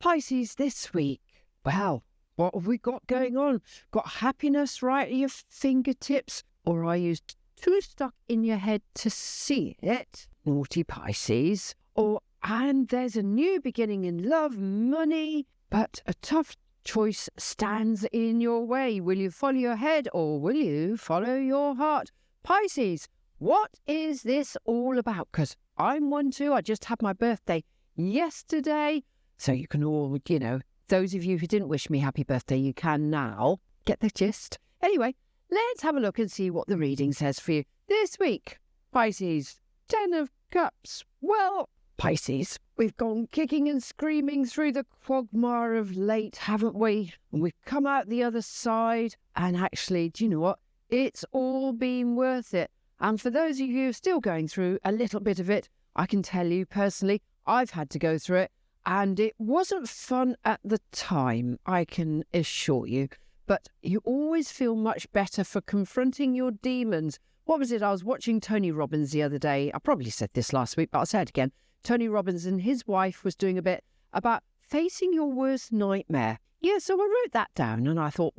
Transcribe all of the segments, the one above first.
Pisces this week. Well, what have we got going on? Got happiness right at your fingertips? Or are you too stuck in your head to see it? Naughty Pisces. And there's a new beginning in love, money, but a tough choice stands in your way. Will you follow your head or will you follow your heart? Pisces, what is this all about? Because I'm one too. I just had my birthday yesterday. So you can all, those of you who didn't wish me happy birthday, you can now. Get the gist? Anyway, let's have a look and see what the reading says for you this week. Pisces, 10 of Cups. Well, Pisces, we've gone kicking and screaming through the quagmire of late, haven't we? And we've come out the other side. And actually, do you know what? It's all been worth it. And for those of you who are still going through a little bit of it, I can tell you personally, I've had to go through it. And it wasn't fun at the time, I can assure you. But you always feel much better for confronting your demons. What was it? I was watching Tony Robbins the other day. I probably said this last week, but I'll say it again. Tony Robbins and his wife was doing a bit about facing your worst nightmare. Yeah, so I wrote that down and I thought,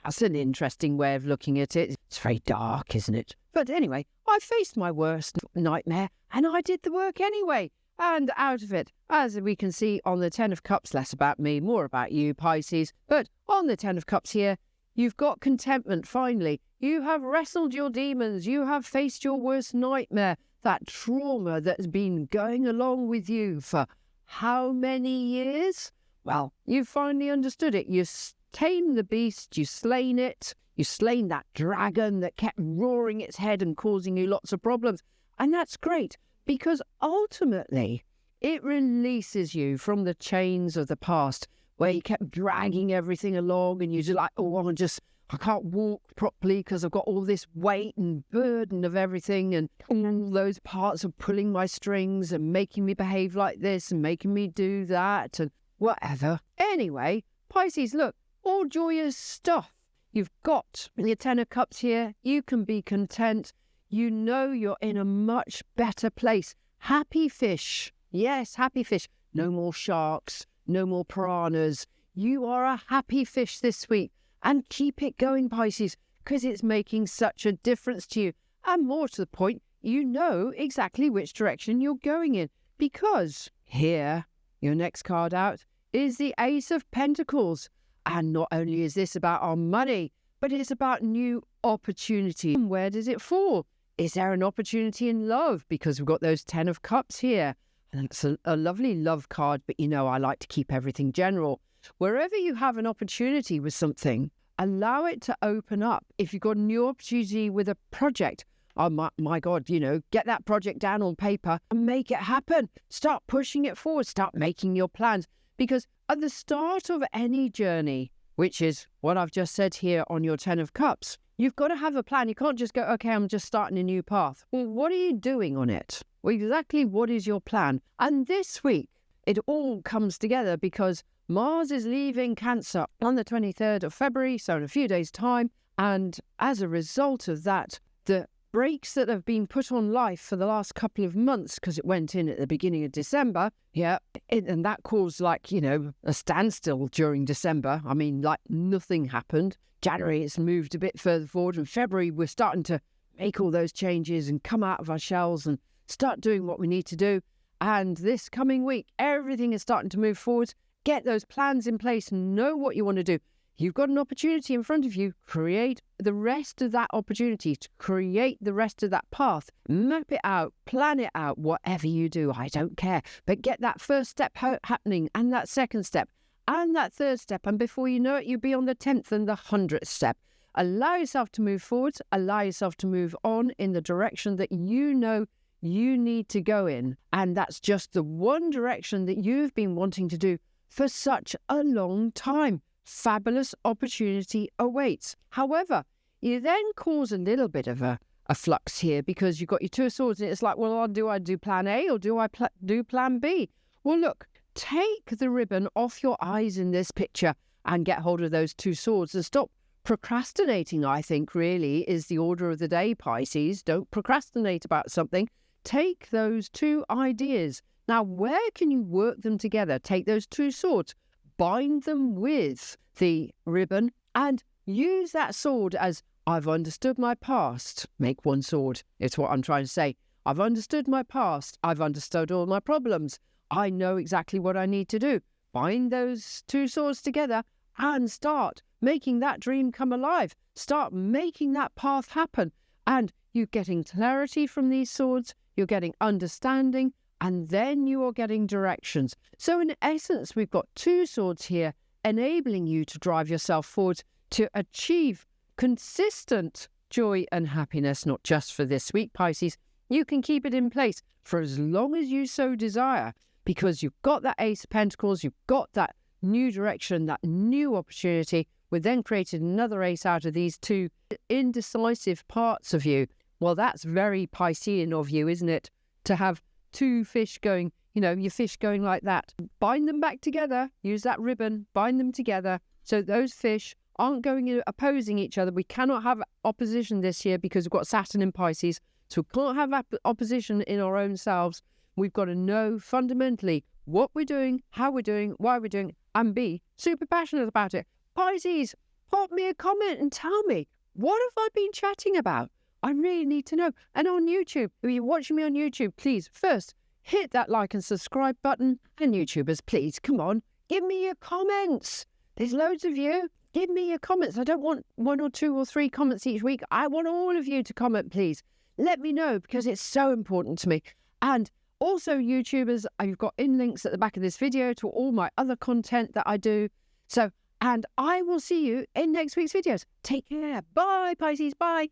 that's an interesting way of looking at it. It's very dark, isn't it? But anyway, I faced my worst nightmare and I did the work anyway. And out of it, as we can see on the 10 of Cups, less about me, more about you, Pisces. But on the 10 of Cups here, you've got contentment, finally. You have wrestled your demons. You have faced your worst nightmare, that trauma that's been going along with you for how many years? Well, you finally understood it. You tamed the beast, you slain it, you slain that dragon that kept roaring its head and causing you lots of problems. And that's great. Because ultimately, it releases you from the chains of the past where you kept dragging everything along and you're just like, I can't walk properly because I've got all this weight and burden of everything and all those parts of pulling my strings and making me behave like this and making me do that and whatever. Anyway, Pisces, look, all joyous stuff. You've got your 10 of Cups here. You can be content. You know you're in a much better place. Happy fish. Yes, happy fish. No more sharks. No more piranhas. You are a happy fish this week. And keep it going, Pisces, because it's making such a difference to you. And more to the point, you know exactly which direction you're going in. Because here, your next card out, is the Ace of Pentacles. And not only is this about our money, but it's about new opportunity. And where does it fall? Is there an opportunity in love? Because we've got those 10 of Cups here. And it's a lovely love card, but I like to keep everything general. Wherever you have an opportunity with something, allow it to open up. If you've got a new opportunity with a project, oh my God, get that project down on paper and make it happen. Start pushing it forward. Start making your plans. Because at the start of any journey, which is what I've just said here on your 10 of Cups, you've got to have a plan. You can't just go, okay, I'm just starting a new path. Well, what are you doing on it? Well, exactly what is your plan? And this week, it all comes together because Mars is leaving Cancer on the 23rd of February, so in a few days' time. And as a result of that, the brakes that have been put on life for the last couple of months, because it went in at the beginning of December, and that caused a standstill during December. I mean, nothing happened. January, it's moved a bit further forward. And February, we're starting to make all those changes and come out of our shells and start doing what we need to do. And this coming week, everything is starting to move forward. Get those plans in place and know what you want to do. You've got an opportunity in front of you. Create the rest of that opportunity, to create the rest of that path. Map it out, plan it out, whatever you do, I don't care. But get that first step happening and that second step and that third step. And before you know it, you'll be on the 10th and the 100th step. Allow yourself to move forward. Allow yourself to move on in the direction that you know you need to go in. And that's just the one direction that you've been wanting to do for such a long time. Fabulous opportunity awaits. However, you then cause a little bit of a flux here because you've got your 2 of Swords and it's like, well, do I do plan A or do I do plan B? Well, look, take the ribbon off your eyes in this picture and get hold of those 2 swords and stop procrastinating, I think, really is the order of the day, Pisces. Don't procrastinate about something. Take those 2 ideas, Now, where can you work them together? Take those two swords, bind them with the ribbon, and use that sword as, I've understood my past. Make one sword. It's what I'm trying to say. I've understood my past. I've understood all my problems. I know exactly what I need to do. Bind those two swords together and start making that dream come alive. Start making that path happen. And you're getting clarity from these swords. You're getting understanding. And then you are getting directions. So in essence, we've got two swords here enabling you to drive yourself forward to achieve consistent joy and happiness, not just for this week, Pisces. You can keep it in place for as long as you so desire, because you've got that Ace of Pentacles, you've got that new direction, that new opportunity. We then created another ace out of these two indecisive parts of you. Well, that's very Piscean of you, isn't it? To have two fish going, your fish going like that. Bind them back together, use that ribbon, bind them together so those fish aren't going opposing each other. We cannot have opposition this year because we've got Saturn in Pisces, so we can't have opposition in our own selves. We've got to know fundamentally what we're doing, how we're doing, why we're doing, and be super passionate about it. Pisces, pop me a comment and tell me, what have I been chatting about? I really need to know. And on YouTube, if you're watching me on YouTube, please, first, hit that like and subscribe button. And YouTubers, please, come on, give me your comments. There's loads of you. Give me your comments. I don't want 1 or 2 or 3 comments each week. I want all of you to comment, please. Let me know, because it's so important to me. And also, YouTubers, I've got in links at the back of this video to all my other content that I do. So, and I will see you in next week's videos. Take care. Bye, Pisces. Bye.